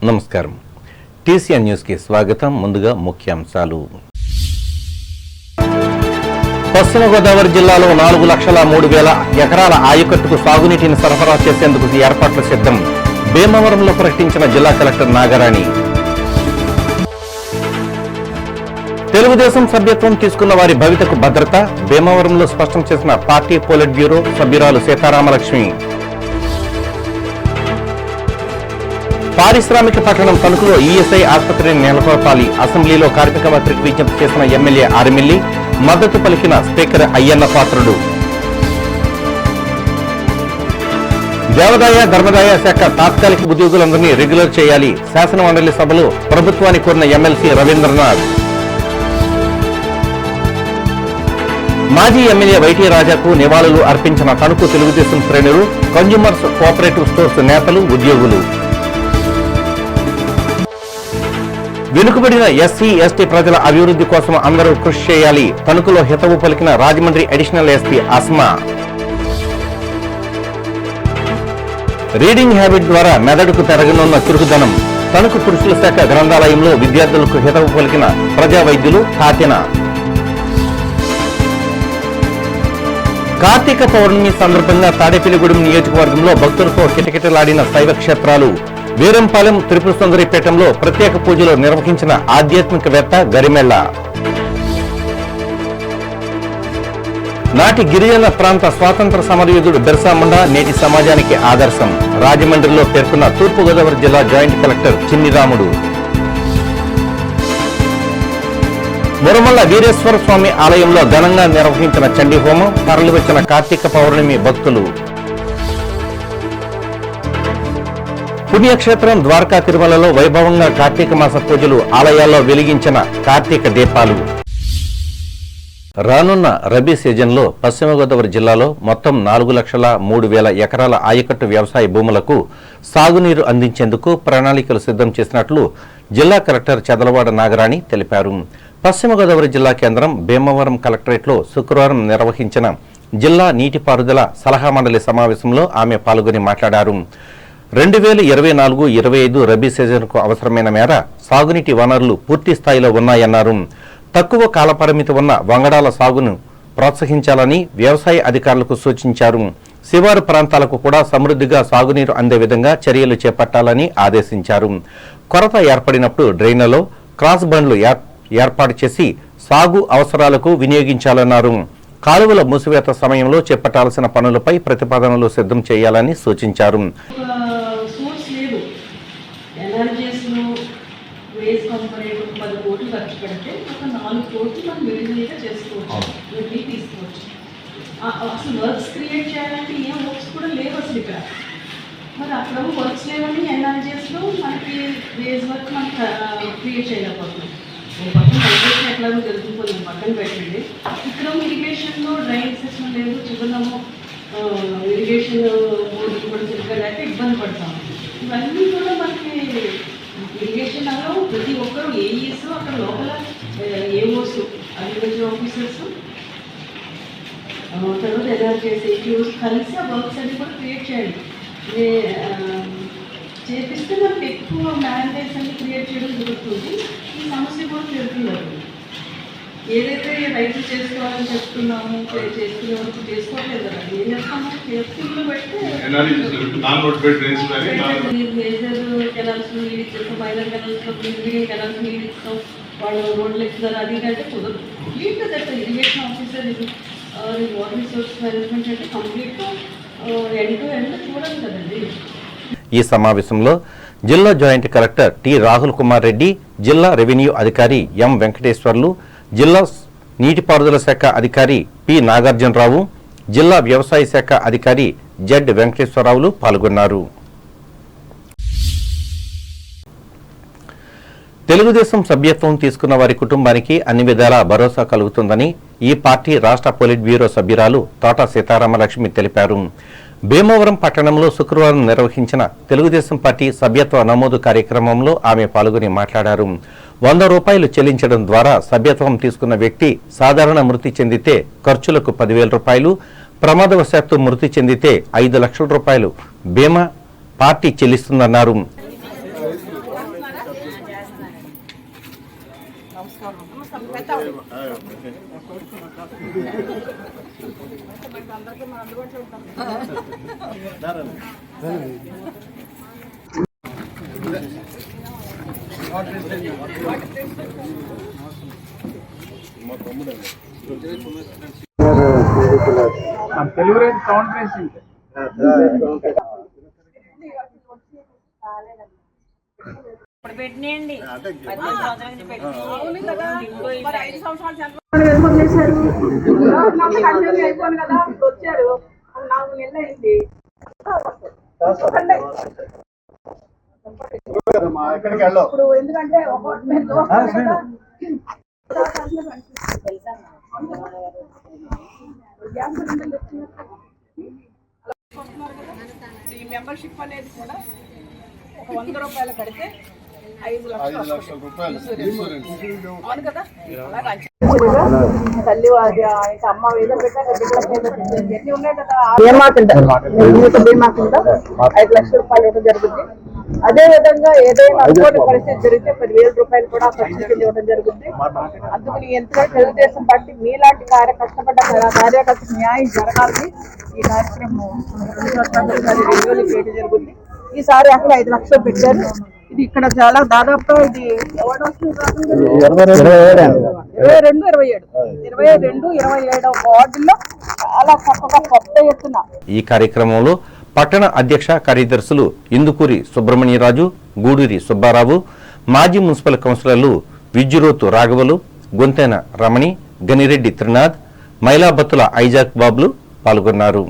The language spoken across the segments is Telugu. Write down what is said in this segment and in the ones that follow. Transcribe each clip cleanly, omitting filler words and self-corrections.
నమస్కారం. టీసీఎన్ న్యూస్ కి స్వాగతం. ముందుగా ముఖ్యాంశాలు. పశ్చిమ గోదావరి జిల్లాలో 4,03,000 ఎకరాల ఆయకట్టుకు సాగునీటిని సరఫరా చేసేందుకు ఏర్పాట్లు సిద్ధం. భీమవరంలో ప్రకటించిన జిల్లా కలెక్టర్ నాగరాణి. తెలుగుదేశం సభ్యత్వం తీసుకున్న వారి భవితకు భద్రత భీమవరంలో స్పష్టం చేసిన పార్టీ పోలిట్ బ్యూరో సభ్యురాలు సీతారామలక్ష్మి. పారిశ్రామిక పట్టణం తణుకులో ఈఎస్ఐ ఆసుపత్రిని నెలకొల్పాలి. అసెంబ్లీలో కార్మిక మంత్రికి విజ్ఞప్తి చేసిన ఎమ్మెల్యే ఆర్మిల్లి. మద్దతు పలికిన స్పీకర్ అయ్యన్న పాత్రుడు. దేవాదాయ ధర్మదాయ శాఖ తాత్కాలిక ఉద్యోగులందరినీ రెగ్యులర్ చేయాలి. శాసనమండలి సభలో ప్రభుత్వాన్ని కోరిన ఎమ్మెల్సీ రవీంద్రనాథ్. మాజీ ఎమ్మెల్యే వైటీ రాజాకు నివాళులు అర్పించిన తణుకు తెలుగుదేశం శ్రేణులు, కన్జ్యూమర్స్ కోఆపరేటివ్ స్టోర్స్ నేతలు, ఉద్యోగులు. వెనుకబడిన ఎస్సీ ఎస్టీ ప్రజల అభివృద్ధి కోసం అందరూ కృషి చేయాలి. తణుకులో హితవు పలికిన Rajahmundry additional SP Asma. Reading habit ద్వారా మెదడుకు పెరగనున్న చురుకుదనం. తణుకు పురుషుల శాఖ గ్రంథాలయంలో విద్యార్థులకు హితవు పలికిన ప్రజా వైద్యులు తాతిన. కార్తీక పౌర్ణమి సందర్భంగా తాడేపల్లిగూడెం నియోజకవర్గంలో భక్తులతో కిటకిటలాడిన శైవ క్షేత్రాలు. వీరంపాలెం త్రిపుర సుందరి పీఠంలో ప్రత్యేక పూజలు నిర్వహించిన ఆధ్యాత్మికవేత్త గరిమెళ్ల. నాటి గిరిజన ప్రాంత స్వాతంత్ర సమరయోధుడు బిర్సా ముండా నేటి సమాజానికి ఆదర్శం. రాజమండ్రిలో పేర్కొన్న తూర్పుగోదావరి జిల్లా జాయింట్ కలెక్టర్ చిన్నిరాముడు. మురమల్ల వీరేశ్వర స్వామి ఆలయంలో ఘనంగా నిర్వహించిన చండీ హోమం. తరలివచ్చిన కార్తీక పౌర్ణమి భక్తులు. పుణ్యక్షేత్రం ద్వారకా తిరుమలలో వైభవంగా కార్తీక మాస పూజలు. ఆలయాల్లో వెలిగించిన కార్తీక దీపాలు. రానున్న రబీ సీజన్లో పశ్చిమ గోదావరి జిల్లాలో మొత్తం 4,03,000 ఎకరాల ఆయకట్టు వ్యవసాయ భూములకు సాగునీరు అందించేందుకు ప్రణాళికలు సిద్ధం చేసినట్లు జిల్లా కలెక్టర్ చదలవాడ నాగరాణి తెలిపారు. పశ్చిమ గోదావరి జిల్లా కేంద్రం భీమవరం కలెక్టరేట్లో శుక్రవారం నిర్వహించిన జిల్లా నీటిపారుదల సలహా మండలి సమావేశంలో ఆమె పాల్గొని మాట్లాడారు. 2024-25 రబీ సీజన్కు అవసరమైన మేర సాగునీటి వనరులు పూర్తి స్థాయిలో ఉన్నాయన్నారు. తక్కువ కాలపరిమితి ఉన్న వంగడాల సాగును ప్రోత్సహించాలని వ్యవసాయ అధికారులకు సూచించారు. శివారు ప్రాంతాలకు కూడా సమృద్ధిగా సాగునీరు అందే విధంగా చర్యలు చేపట్టాలని ఆదేశించారు. కొరత ఏర్పడినప్పుడు డ్రైన్లలో క్రాస్ బండ్లు ఏర్పాటు చేసి సాగు అవసరాలకు వినియోగించాలన్నారు. కాలువల మూసివేత సమయంలో చేపట్టాల్సిన పనులపై ప్రతిపాదనలు సిద్ధం చేయాలని సూచించారు. మరి అక్కడ వర్క్స్ లేవని ఎన్ఆర్జీఎస్లో మనకి వేజ్ వర్క్ మనకి క్రియేట్ చేయలేకపోతున్నాం. పక్కన హైడ్రేషన్ ఎట్లాగో జరుగుతుంది, పక్కన పెట్టండి. ఇక్కడ ఇరిగేషన్లో డ్రైన్ సిస్టమ్ లేదు, చివరిలో ఇరిగేషన్ బోర్డు కూడా సరిగ్గా లేక ఇబ్బంది పడతాం. ఇవన్నీ కూడా మనకి ఇరిగేషన్ అలా ప్రతి ఒక్కరు ఏఈస్ అక్కడ లోపల ఏఓస్ అగ్రికల్చర్ ఆఫీసర్స్ తర్వాత ఎన్ఆర్జీఎస్ ఏపీఓస్ కలిసి ఆ వర్క్స్ అన్ని కూడా క్రియేట్ చేయండి. చేపిస్తే మనకు ఎక్కువ మ్యాండేట్స్ అన్ని క్రియేట్ చేయడం జరుగుతుంది. ఈ సమస్య కూడా జరుగుతుంది. ఏదైతే రైతులు చేసుకోవాలని చెప్తున్నాము చేసుకునే వరకు చేసుకోవట్లేదు కదా. ఏం చేస్తాము, చేస్తున్న బట్టి మేజర్ కెనాల్స్ నీళ్ళు ఇచ్చేస్తాం, మైనర్ కెనాల్స్లో బ్లీడింగ్ కెనాల్స్ నీళ్ళు ఇస్తాం, వాళ్ళు రోడ్లు ఇస్తున్నారు. అది అంటే కుదరదు. కంప్లీట్గా చెప్తారు irrigation officer water resource management అంటే కంప్లీట్గా ఎండ్ టు ఎండ్ చూడాలి కదండి. ఈ సమావేశంలో జిల్లా joint collector T Rahul Kumar Reddy, జిల్లా రెవెన్యూ అధికారి ఎం వెంకటేశ్వర్లు, జిల్లా నీటిపారుదల శాఖ అధికారి పి నాగార్జునరావు, జిల్లా వ్యవసాయ శాఖ అధికారి జెడ్ వెంకటేశ్వరరావులు పాల్గొన్నారు. తెలుగుదేశం సభ్యత్వం తీసుకున్న వారి కుటుంబానికి అన్ని విధాలా భరోసా కలుగుతుందని ఈ పార్టీ రాష్ట్ర పోలిట్ బ్యూరో సభ్యురాలు తోట సీతారామలక్ష్మి తెలిపారు. భీమవరం పట్టణంలో శుక్రవారం నిర్వహించిన తెలుగుదేశం పార్టీ సభ్యత్వ నమోదు కార్యక్రమంలో ఆమె పాల్గొని మాట్లాడారు. 100 రూపాయలు చెల్లించడం ద్వారా సభ్యత్వం తీసుకున్న వ్యక్తి సాధారణ మృతి చెందితే ఖర్చులకు 10,000 రూపాయలు, ప్రమాదవశాత్తు మృతి చెందితే 5 లక్షల రూపాయలు బీమా పార్టీ చెల్లిస్తుందన్నారు. తెలుగు కౌంటర్ పెట్టినండి వచ్చారు 4 నెలలు అయింది. ఇప్పుడు ఎందుకంటే ఈ మెంబర్షిప్ అనేది కూడా ఒక 100 రూపాయలు కడితే 5 లక్షల రూపాయలు అవును కదా. తల్లి అమ్మ మీద ఎన్ని ఉన్నాయి కదా, బీమా కింద 5 లక్షల రూపాయలు ఇవ్వడం జరుగుతుంది. అదే విధంగా ఏదైనా అనుకోని పరిస్థితి జరిగితే 10,000 రూపాయలు కూడా ఖర్చు కింద ఇవ్వడం జరుగుతుంది. అందుకని ఎంతో తెలుగుదేశం పార్టీ మీలాంటి కష్టపడ్డ కార్యకర్తకు న్యాయం జరగాలని ఈ కార్యక్రమం రెన్యువల్ చేయడం జరుగుతుంది. ఈసారి అక్కడ 5 లక్షలు పెట్టారు. ఇది ఇక్కడ చాలా దాదాపు ఇది 22-27 వార్డుల్లో చాలా చక్కగా కొత్త ఎత్తున. ఈ కార్యక్రమంలో పట్టణ అధ్యక్ష కార్యదర్శులు ఇందుకూరి సుబ్రహ్మణ్యరాజు, గూడూరి సుబ్బారావు, మాజీ మున్సిపల్ కౌన్సిలర్లు విద్యురోతు రాఘవలు, గొంతెన రమణి, గనిరెడ్డి త్రినాథ్, మైలాబత్తుల ఐజాక్ బాబులు పాల్గొన్నారు.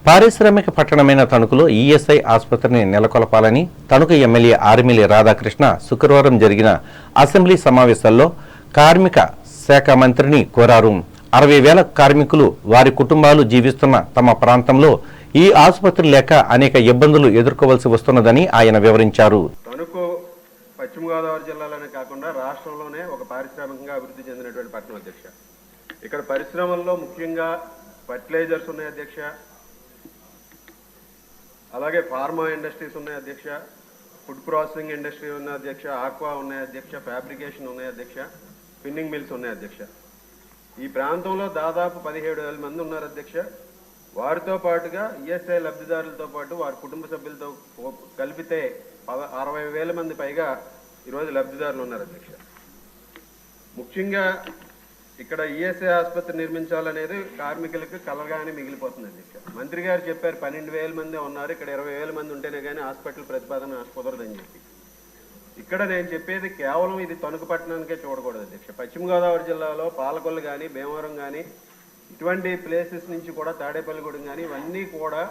పారిశ్రామిక పట్టణమైన తణుకులో ఈఎస్ఐ ఆసుపత్రిని నెలకొల్పాలని తణుకు ఎమ్మెల్యే ఆర్మిలి రాధాకృష్ణ శుక్రవారం జరిగిన అసెంబ్లీ సమావేశాల్లో కార్మిక శాఖ మంత్రిని కోరారు. 60,000 కార్మికులు, వారి కుటుంబాలు జీవిస్తున్న తమ ప్రాంతంలో ఈ ఆసుపత్రి లేక అనేక ఇబ్బందులు ఎదుర్కోవాల్సి వస్తున్నదని ఆయన వివరించారు. తణుకు పశ్చిమ గోదావరి జిల్లాలోనే కాకుండా రాష్ట్రంలోనే ఒక పారిశ్రామికంగా అభివృద్ధి చెందినటువంటి పట్టణం అధ్యక్ష. ఇక్కడ పరిశ్రమల్లో ముఖ్యంగా ఫర్టిలైజర్స్ ఉన్నాయి అధ్యక్ష, అలాగే ఫార్మా ఇండస్ట్రీస్ ఉన్నాయి అధ్యక్ష, ఫుడ్ ప్రాసెసింగ్ ఇండస్ట్రీ ఉన్నాయి అధ్యక్ష, ఆక్వా ఉన్నాయి అధ్యక్ష, ఫ్యాబ్రికేషన్ ఉన్నాయి అధ్యక్ష, స్పిన్నింగ్ మిల్స్ ఉన్నాయి అధ్యక్ష. ఈ ప్రాంతంలో దాదాపు 17,000 మంది ఉన్నారు అధ్యక్ష. వారితో పాటుగా ఈఎస్ఐ లబ్ధిదారులతో పాటు వారి కుటుంబ సభ్యులతో కలిపితే 60,000 మంది పైగా ఈరోజు లబ్ధిదారులు ఉన్నారు అధ్యక్ష. ముఖ్యంగా ఇక్కడ ఈఎస్ఐ ఆసుపత్రి నిర్మించాలనేది కార్మికులకు కలగానే మిగిలిపోతుంది అధ్యక్ష. మంత్రి గారు చెప్పారు 12,000 మంది ఉన్నారు, ఇక్కడ 20,000 మంది ఉంటేనే కానీ హాస్పిటల్ ప్రతిపాదన కుదరదని చెప్పి. ఇక్కడ నేను చెప్పేది కేవలం ఇది తణుకు పట్టణానికే చూడకూడదు అధ్యక్ష. పశ్చిమ గోదావరి జిల్లాలో పాలకొల్లు కానీ, భీమవరం కానీ, ఇటువంటి ప్లేసెస్ నుంచి కూడా తాడేపల్లిగూడెం కానీ ఇవన్నీ కూడా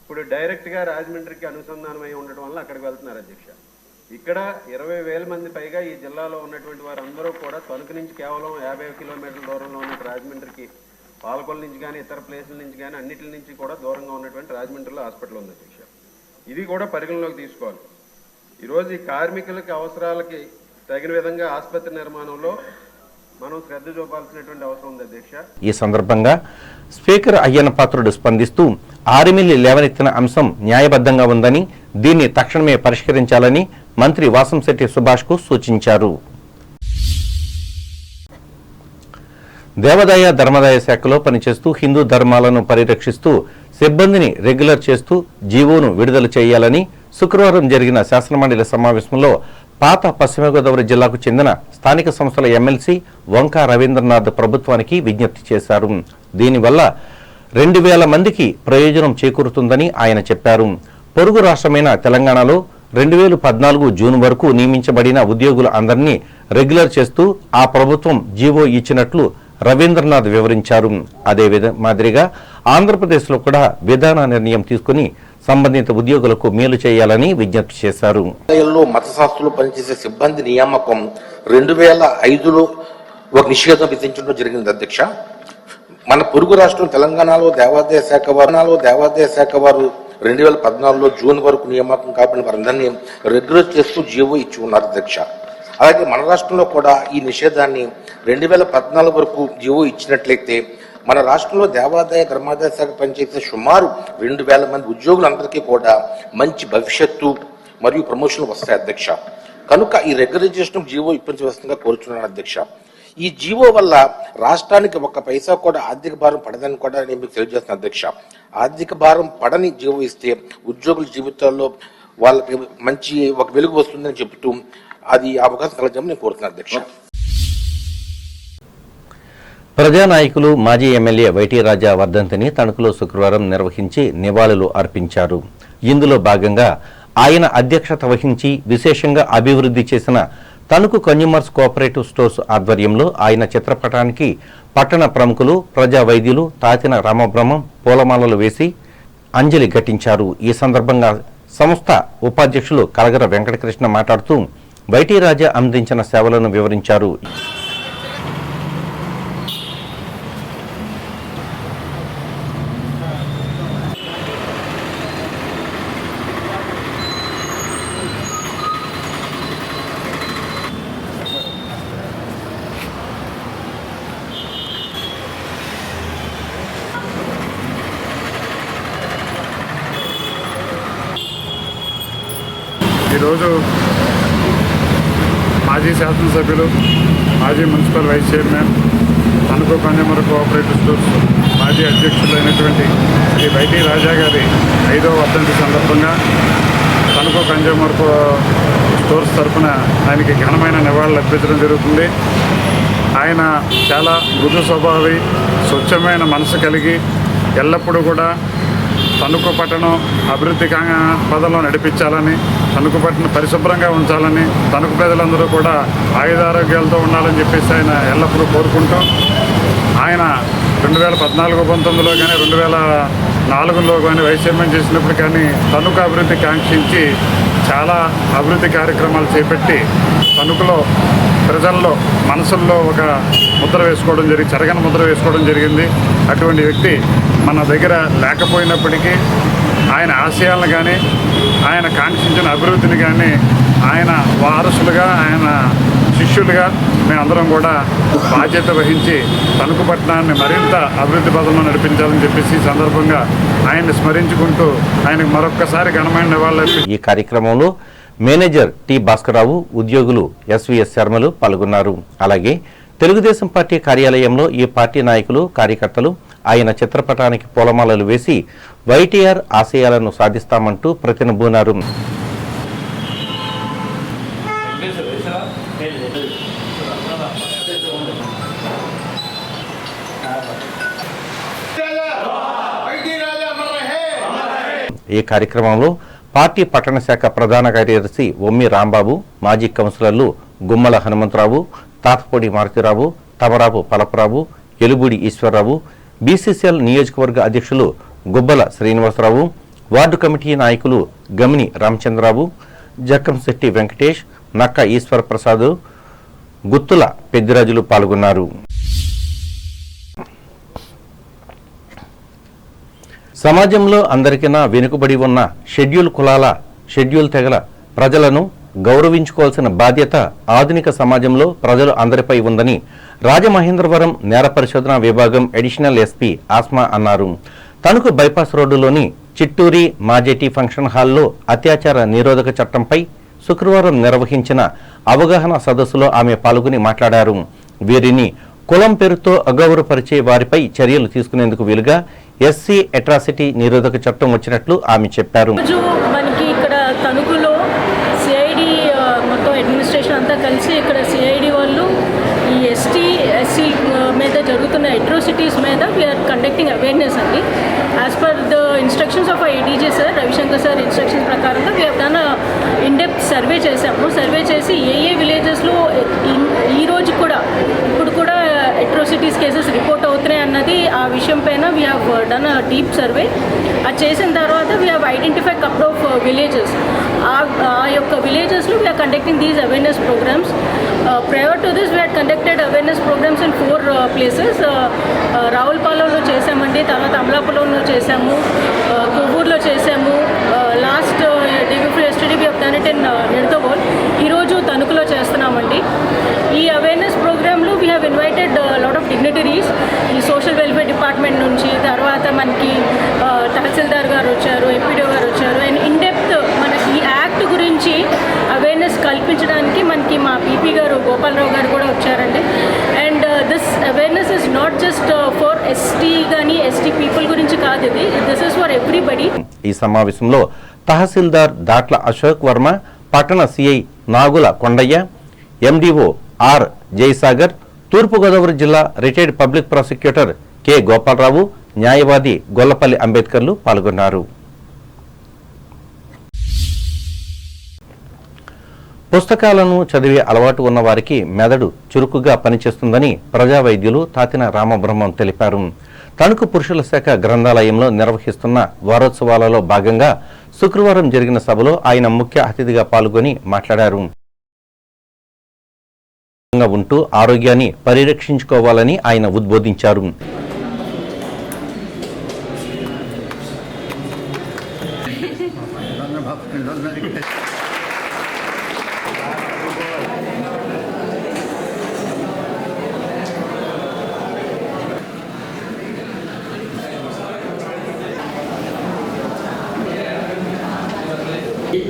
ఇప్పుడు డైరెక్ట్గా రాజమండ్రికి అనుసంధానమై ఉండటం వల్ల అక్కడికి వెళ్తున్నారు అధ్యక్ష. ఇక్కడ 20,000 మంది పైగా ఈ జిల్లాలో ఉన్నటువంటి వారందరూ కూడా తణుకు నుంచి కేవలం 50 కిలోమీటర్ల దూరంలో ఉన్న రాజమండ్రికి, పాలకొల్లు నుంచి కానీ ఇతర ప్లేసుల నుంచి కానీ అన్నిటి నుంచి కూడా దూరంగా ఉన్నటువంటి రాజమండ్రిలో హాస్పిటల్ ఉంది అధ్యక్ష. ఇది కూడా పరిగణలోకి తీసుకోవాలి. ఈరోజు ఈ కార్మికులకి అవసరాలకి తగిన విధంగా ఆసుపత్రి నిర్మాణంలో మనం శ్రద్ధ చూపాల్సినటువంటి అవసరం ఉంది అధ్యక్ష. ఈ సందర్భంగా స్పీకర్ అయ్యన్న పాత్రుడు స్పందిస్తూ ఆర్మిలి లేవనెత్తిన అంశం న్యాయబద్ధంగా ఉందని, దీన్ని తక్షణమే పరిష్కరించాలని మంత్రి వాసంశెట్టి సుభాష్ కు సూచించారు. దేవాదాయ ధర్మాదాయ శాఖలో పనిచేస్తూ హిందూ ధర్మాలను పరిరక్షిస్తూ సిబ్బందిని రెగ్యులర్ చేస్తూ జీవోను విడుదల చేయాలని శుక్రవారం జరిగిన శాసనమండలి సమావేశంలో పాత పశ్చిమ గోదావరి జిల్లాకు చెందిన స్థానిక సంస్థల ఎమ్మెల్సీ వంకా రవీంద్రనాథ్ ప్రభుత్వానికి విజ్ఞప్తి చేశారు. దీనివల్ల 2,000 మందికి ప్రయోజనం చేకూరుతుందని ఆయన చెప్పారు. పొరుగు రాష్ట్రమైన తెలంగాణలో 2014 జూన్ వరకు నియమించబడిన ఉద్యోగుల అందరినీ రెగ్యులర్ చేస్తూ ఆ ప్రభుత్వం జీవో ఇచ్చినట్లు రవీంద్రనాథ్ వివరించారు. అదే మాదిరిగా ఆంధ్రప్రదేశ్లో కూడా విధాన నిర్ణయం తీసుకుని సంబంధిత ఉద్యోగులకు మేలు చేయాలని విజ్ఞప్తి చేశారు. మతశాస్త్రంలో పనిచేసే సిబ్బంది నియామకం 2005లో ఒక నిషేధం విధించడం జరిగింది అధ్యక్ష. మన పొరుగు రాష్ట్రం తెలంగాణలో దేవాదాయ శాఖ వారు 2014లో జూన్ వరకు నియామకం కాబట్టి వారందరినీ రెగ్యులర్ చేస్తూ జీవో ఇచ్చి ఉన్నారు అధ్యక్ష. అలాగే మన రాష్ట్రంలో కూడా ఈ నిషేధాన్ని 2014 వరకు జీవో ఇచ్చినట్లయితే మన రాష్ట్రంలో దేవాదాయ ధర్మాదాయ శాఖ పనిచేసే సుమారు 2000 మంది ఉద్యోగులందరికీ కూడా మంచి భవిష్యత్తు మరియు ప్రమోషన్లు వస్తాయి అధ్యక్ష. కనుక ఈ రెగ్యులరైజేషన్ జీవో ఇప్పించవలసిందిగా కోరుచున్నాను అధ్యక్ష. ఈ జీవో వల్ల రాష్ట్రానికి ఒక్క పైసా కూడా ఆర్థిక భారం పడదని కూడా నేను మీకు తెలియజేస్తున్నాను అధ్యక్ష. ఆర్థిక భారం పడని జీవో ఇస్తే ఉద్యోగుల జీవితాల్లో వాళ్ళకి మంచి ఒక వెలుగు వస్తుందని చెబుతూ అది అవకాశం కలగజేయమని నేను కోరుతున్నాను అధ్యక్ష. ప్రజానాయకులు మాజీ ఎమ్మెల్యే వైటీ రాజా వర్ధంతిని తణుకులో శుక్రవారం నిర్వహించి నివాళులు అర్పించారు. ఇందులో భాగంగా ఆయన అధ్యక్షత వహించి విశేషంగా అభివృద్ధి చేసిన తణుకు కన్జ్యూమర్స్ కోఆపరేటివ్ స్టోర్స్ ఆధ్వర్యంలో ఆయన చిత్రపటానికి పట్టణ ప్రముఖులు, ప్రజా వైద్యులు తాతిన రామబ్రహ్మం పూలమాలలు వేసి అంజలి ఘటించారు. ఈ సందర్భంగా సంస్థ ఉపాధ్యక్షులు కలగర వెంకటకృష్ణ మాట్లాడుతూ వైటీ రాజా అందించిన సేవలను వివరించారు. ఈరోజు మాజీ శాసనసభ్యులు, మాజీ municipal vice chairman, Tanuku consumer cooperative stores మాజీ అధ్యక్షులైనటువంటి శ్రీ వైటీ రాజా గారి 5వ వర్ధంతి సందర్భంగా తణుకు కన్జ్యూమర్ స్టోర్స్ తరఫున ఆయనకి ఘనమైన నివాళులు అర్పించడం జరుగుతుంది. ఆయన చాలా మృదు స్వభావి, స్వచ్ఛమైన మనసు కలిగి ఎల్లప్పుడూ కూడా తణుకు పట్టణం అభివృద్ధి పదంలో నడిపించాలని, తణుకు పట్టణం పరిశుభ్రంగా ఉంచాలని, తణుకు ప్రజలందరూ కూడా ఆయుధారోగ్యాలతో ఉండాలని చెప్పేసి ఆయన ఎల్లప్పుడూ కోరుకుంటూ ఆయన 2014-19లో కానీ 2004లో కానీ వైస్ చైర్మన్ చేసినప్పుడు కానీ తణుకు అభివృద్ధి కాంక్షించి చాలా అభివృద్ధి కార్యక్రమాలు చేపట్టి తణుకులో ప్రజల్లో మనసుల్లో ఒక ముద్ర వేసుకోవడం చెరగని ముద్ర వేసుకోవడం జరిగింది. అటువంటి వ్యక్తి మన దగ్గర లేకపోయినప్పటికీ ఆయన ఆశయాలను కానీ ఆయన కాంక్షించిన అభివృద్ధిని కానీ ఆయన వారసులుగా, ఆయన శిష్యులుగా మేమందరం కూడా బాధ్యత వహించి తణుకు పట్టణాన్ని మరింత అభివృద్ధి పదంలో నడిపించాలని చెప్పేసి ఈ సందర్భంగా ఆయన్ని స్మరించుకుంటూ ఆయనకు మరొక్కసారి ఘనమైన నివాళులు. ఈ కార్యక్రమంలో మేనేజర్ టి భాస్కరరావు, ఉద్యోగులు ఎస్వీఎస్ శర్మలు పాల్గొన్నారు. అలాగే తెలుగుదేశం పార్టీ కార్యాలయంలో ఈ పార్టీ నాయకులు, కార్యకర్తలు ఆయన చిత్రపటానికి పూలమాలలు వేసి వైటీఆర్ ఆశయాలను సాధిస్తామంటూ ప్రతినబూనారు. ఈ కార్యక్రమంలో పార్టీ పట్టణ శాఖ ప్రధాన కార్యదర్శి ఒమ్మి రాంబాబు, మాజీ కౌన్సిలర్లు గుమ్మల హనుమంతరావు, తాతపూడి మారుతిరావు, తమరాపు పలపరావు, ఎలుబూడి ఈశ్వరరావు, బీసీసీఎల్ నియోజకవర్గ అధ్యక్షులు గుబ్బల శ్రీనివాసరావు, వార్డు కమిటీ నాయకులు గమిని రామచంద్రరావు, జక్కంశెట్టి వెంకటేష్, నక్క ఈశ్వర ప్రసాద్, గుత్తుల పెద్దిరాజులు పాల్గొన్నారు. సమాజంలో అందరికన్నా వెనుకబడి ఉన్న షెడ్యూల్ కులాల, షెడ్యూల్ తెగల ప్రజలను గౌరవించుకోవాల్సిన బాధ్యత ఆధునిక సమాజంలో ప్రజలు అందరిపై ఉందని రాజమహేంద్రవరం నేర పరిశోధన విభాగం అడిషనల్ ఎస్పీ ఆస్మా అన్నారు. తణుకు బైపాస్ రోడ్డులోని చిట్టూరి మాజేటి ఫంక్షన్ హాల్లో అత్యాచార నిరోధక చట్టంపై శుక్రవారం నిర్వహించిన అవగాహన సదస్సులో ఆమె పాల్గొని మాట్లాడారు. వీరిని కులం పేరుతో అగౌరవపరిచే వారిపై చర్యలు తీసుకునేందుకు వీలుగా ఎస్సీ అట్రాసిటీ నిరోధక చట్టం వచ్చినట్లు ఆమె చెప్పారు. మనకి ఇక్కడ తణుకులో సిఐడి మొత్తం అడ్మినిస్ట్రేషన్ అంతా కలిసి ఇక్కడ సిఐడి వాళ్ళు ఈ ఎస్సీ మీద జరుగుతున్న అట్రోసిటీస్ మీద వీఆర్ కండక్టింగ్ అవేర్నెస్ అండి. As per the instructions of ADG sir, Ravishankar sir instructions ప్రకారంగా వీఆర్ డన్ ఇన్డెప్త్ సర్వే చేసాము. సర్వే చేసి ఏ విలేజెస్లో ఈ రోజు కూడా ఇప్పుడు కూడా అట్రోసిటీస్ కేసెస్ రిపోర్ట్ అవుతున్నాయి అన్నది ఆ విషయం పైన we have done a deep survey. అది చేసిన తర్వాత we have identify couple of villages. ఆ యొక్క విలేజెస్లో we are conducting these awareness programs. Prior to this we had conducted awareness programs in 4 places. రావులపాలెంలో చేసామండి, తర్వాత అమలాపురంలో చేసాము, కొవ్వూరులో చేసాము, last day before yesterday we have done it in Nidadavole. ఈరోజు తణుకులో చేస్తున్నామండి. ఈ అవేర్నెస్ ప్రోగ్రాంలో we have invited lot of dignitaries, ఈ సోషల్ వెల్ఫేర్ డిపార్ట్మెంట్ తర్వాత మనకి తహసీల్దార్ గారు వచ్చారు, ఎంపీడీఓ గారు వచ్చారు. అండ్ ఇన్ డెప్త్ మనకి ఈ యాక్ట్ గురించి అవేర్నెస్ కల్పించడానికి మనకి మా పీపీ గారు గోపాలరావు గారు కూడా వచ్చారండి. And this awareness is not just for ST కానీ ఎస్టీ పీపుల్ గురించి కాదు, ఇది దిస్ ఇస్ ఫర్ ఎవ్రీబడి. ఈ సమావేశంలో తహసీల్దార్ దాట్ల అశోక్ వర్మ, పట్టణ CI Nagula Kondaiah, MDO R Jayasagar, Turpugodavari జిల్లా retired public prosecutor K Gopalarao, న్యాయవాది గొల్లపల్లి అంబేద్కర్లు పాల్గొన్నారు. పుస్తకాలను చదివే అలవాటు ఉన్న వారికి మెదడు చురుకుగా పనిచేస్తుందని ప్రజా వైద్యులు తాతిన రామబ్రహ్మం తెలిపారు. తణుకు పురుషుల శాఖ గ్రంథాలయంలో నిర్వహిస్తున్న వారోత్సవాలలో భాగంగా శుక్రవారం జరిగిన సభలో ఆయన ముఖ్య అతిథిగా పాల్గొని మాట్లాడారు. ఉంటూ ఆరోగ్యాన్ని పరిరక్షించుకోవాలని ఆయన ఉద్బోధించారు.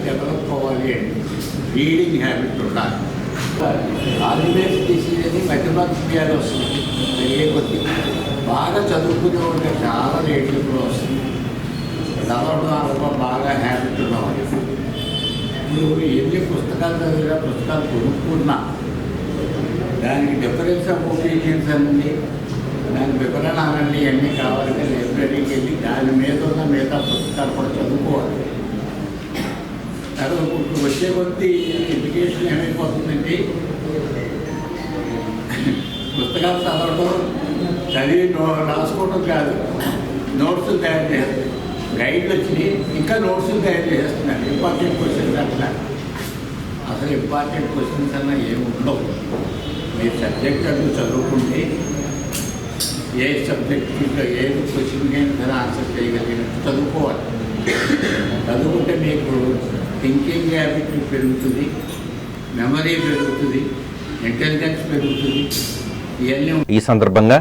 డెవలప్ అవ్వాలి, రీడింగ్ హ్యాబిట్ ఉండాలి. ఆల్వేస్ తీసేది మధ్యమధ్య వ్యాధి వస్తుంది. పెరిగే కొద్ది బాగా చదువుకునే ఉంటే చాలా రేట్లు వస్తుంది. చదవడం బాగా హ్యాబిట్ ఉన్నవాళ్ళు ఇప్పుడు ఎన్ని పుస్తకాలు చదివినా, పుస్తకాలు కొనుక్కున్నా దానికి డిఫరెన్స్ ఆఫ్ ఒపీనియన్స్ అన్నీ, దాని వివరణాలన్నీ అన్నీ కావాలంటే లైబ్రరీకి వెళ్ళి దాని మీద ఉన్న మిగతా పుస్తకాలు కూడా చదువుకోవాలి. ఇప్పుడు వచ్చే కొద్ది ఎడ్యుకేషన్ ఏమైపోతుందంటే పుస్తకాలు చదవడం, చదివి రాసుకోవడం కాదు, నోట్స్ తయారు చేస్తారు. గైడ్లు వచ్చి ఇంకా నోట్స్ తయారు చేస్తున్నారు. ఇంపార్టెంట్ క్వశ్చన్స్ అట్లా అసలు ఇంపార్టెంట్ క్వశ్చన్స్ అన్నా ఏమి ఉండవు. మీరు సబ్జెక్ట్ అంటూ చదువుకుంటే ఏ సబ్జెక్ట్ ఏ క్వశ్చన్కైనా సరే ఆన్సర్ చేయగలిగినట్టు చదువుకోవాలి. చదువుకుంటే మీకు థింకింగ్ హ్యాబిట్ పెరుగుతుంది, మెమరీ పెరుగుతుంది, ఇంటెలిజెన్స్ పెరుగుతుంది. ఇవన్నీ ఈ సందర్భంగా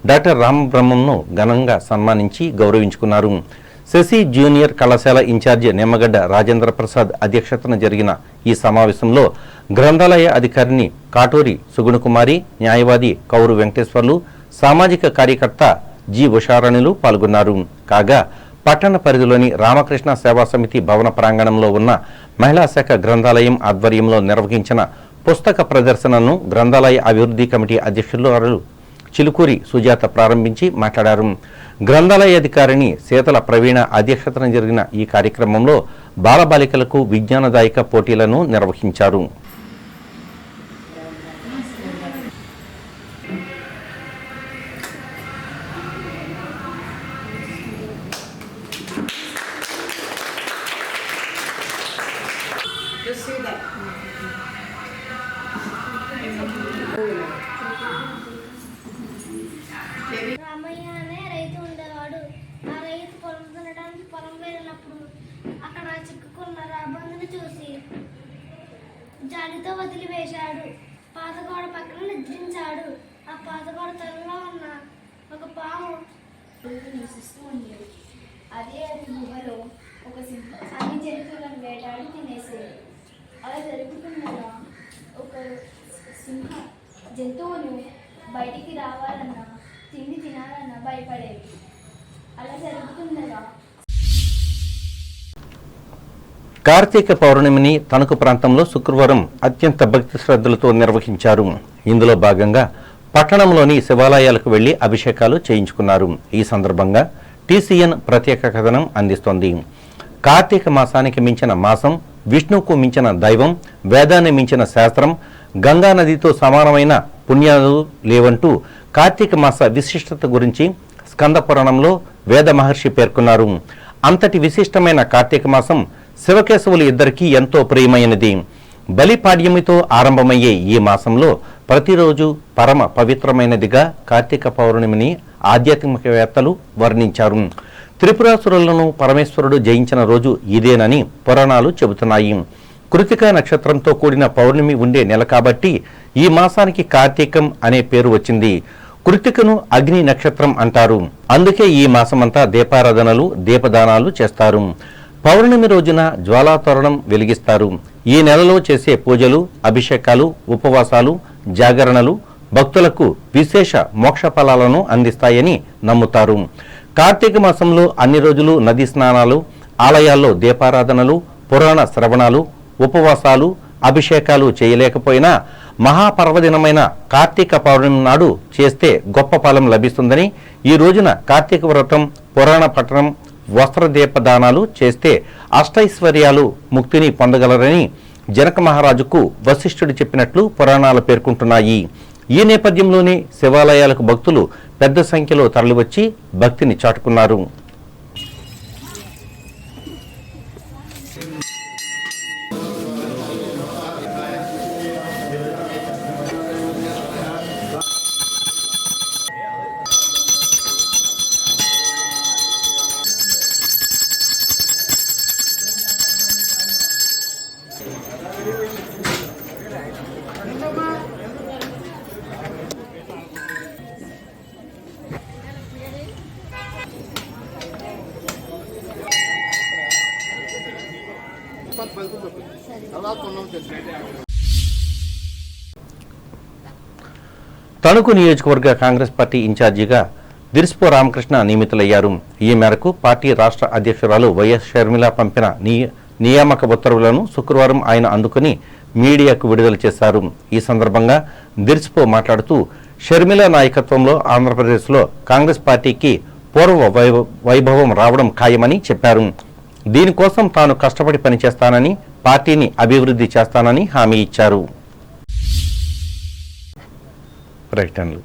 డాక్టర్ రామబ్రహ్మంను ఘనంగా సన్మానించి గౌరవించుకున్నారు. శశి జూనియర్ కళాశాల ఇన్ఛార్జి నిమ్మగడ్డ రాజేంద్ర ప్రసాద్ అధ్యక్షతన జరిగిన ఈ సమావేశంలో గ్రంథాలయ అధికారిని కాటూరి సుగుణకుమారి, న్యాయవాది కౌరు వెంకటేశ్వర్లు, సామాజిక కార్యకర్త జి ఉషారాణిలు పాల్గొన్నారు. కాగా పట్టణ పరిధిలోని రామకృష్ణ సేవా సమితి భవన ప్రాంగణంలో ఉన్న మహిళా శాఖ గ్రంథాలయం ఆధ్వర్యంలో నిర్వహించిన పుస్తక ప్రదర్శనను గ్రంథాలయ అభివృద్ధి కమిటీ అధ్యక్షులు చిలుకూరి సుజాత ప్రారంభించి మాట్లాడారు. గ్రంథాలయ అధికారిని శీతల ప్రవీణ అధ్యక్షతన జరిగిన ఈ కార్యక్రమంలో బాలబాలికలకు విజ్ఞానదాయక పోటీలను నిర్వహించారు. రామయ్య అనే రైతు ఉండేవాడు. ఆ రైతు పొలం దున్నడానికి పొలం వెళ్ళినప్పుడు అక్కడ చిక్కుకున్న రాబందుని చూసి జాలితో వదిలివేశాడు. పాతగోడ పక్కన నిద్రించాడు. ఆ పాతగోడ తలలో ఉన్న ఒక పాము నివసిస్తూ ఉండేది. అదే గుహలో ఒక సింహం అన్ని జంతువులను వేటాడి తినేసేది. అలా జరుగుతుండగా ఒక సింహం జంతువులు బయటికి రావాలన్నా, తిండి తినాలన్నా భయపడేవి. అలా జరుగుతుండగా కార్తీక పౌర్ణమిని తణుకు ప్రాంతంలో శుక్రవారం అత్యంత భక్తి శ్రద్ధలతో నిర్వహించారు. ఇందులో భాగంగా పట్టణంలోని శివాలయాలకు వెళ్లి అభిషేకాలు చేయించుకున్నారు. ఈ సందర్భంగా టీసీఎన్ ప్రత్యేక కథనం అందిస్తోంది. కార్తీక మాసానికి మించిన మాసం, విష్ణువుకు మించిన దైవం, వేదాన్ని మించిన శాస్త్రం, గంగా నదితో సమానమైన పుణ్యాలు లేవంటూ కార్తీక మాస విశిష్టత గురించి స్కంద పురాణంలో వేద మహర్షి పేర్కొన్నారు. అంతటి విశిష్టమైన కార్తీక మాసం శివకేశవులు ఇద్దరికీ ఎంతో ప్రియమైనది. బలిపాడ్యమితో ఆరంభమయ్యే ఈ మాసంలో ప్రతిరోజు పరమ పవిత్రమైనదిగా కార్తీక పౌర్ణమిని ఆధ్యాత్మికవేత్తలు వర్ణించారు. త్రిపురాసురులను పరమేశ్వరుడు జయించిన రోజు ఇదేనని పురాణాలు చెబుతున్నాయి. కృతికా నక్షత్రంతో కూడిన పౌర్ణమి ఉండే నెల కాబట్టి ఈ మాసానికి కార్తీకం అనే పేరు వచ్చింది. కృతికను అగ్ని నక్షత్రం అంటారు. అందుకే ఈ మాసమంతా దీపారాధనలు, దీపదానాలు చేస్తారు. పౌర్ణమి రోజున జ్వాలాతోరణం వెలిగిస్తారు. ఈ నెలలో చేసే పూజలు, అభిషేకాలు, ఉపవాసాలు, జాగరణలు భక్తులకు విశేష మోక్ష ఫలాలను అందిస్తాయని నమ్ముతారు. కార్తీక మాసంలో అన్ని రోజులు నదీ స్నానాలు, ఆలయాల్లో దీపారాధనలు, పురాణ శ్రవణాలు, ఉపవాసాలు, అభిషేకాలు చేయలేకపోయినా మహాపర్వదినమైన కార్తీక పౌర్ణమి నాడు చేస్తే గొప్ప ఫలం లభిస్తుందని, ఈ రోజున కార్తీక వ్రతం, పురాణ పఠనం, వస్త్రదీపదానాలు చేస్తే అష్టైశ్వర్యాలు, ముక్తిని పొందగలరని జనక మహారాజుకు వశిష్ఠుడు చెప్పినట్లు పురాణాలు పేర్కొంటున్నాయి. ఈ నేపథ్యంలోనే శివాలయాలకు భక్తులు పెద్ద సంఖ్యలో తరలివచ్చి భక్తిని చాటుకున్నారు. తణుకు నియోజకవర్గ కాంగ్రెస్ పార్టీ ఇన్ఛార్జిగా దిర్స్పో రామకృష్ణ నియమితులయ్యారు. ఈ మేరకు పార్టీ రాష్ట్ర అధ్యక్షురాలు వైఎస్ షర్మిల పంపిన నియామక ఉత్తర్వులను శుక్రవారం ఆయన అందుకుని మీడియాకు విడుదల చేశారు. ఈ సందర్భంగా దిర్స్పో మాట్లాడుతూ షర్మిల నాయకత్వంలో ఆంధ్రప్రదేశ్లో కాంగ్రెస్ పార్టీకి పూర్వ వైభవం రావడం ఖాయమని చెప్పారు. దీనికోసం తాను కష్టపడి పనిచేస్తానని, పార్టీని అభివృద్ధి చేస్తానని హామీ ఇచ్చారు. ప్రకటనలు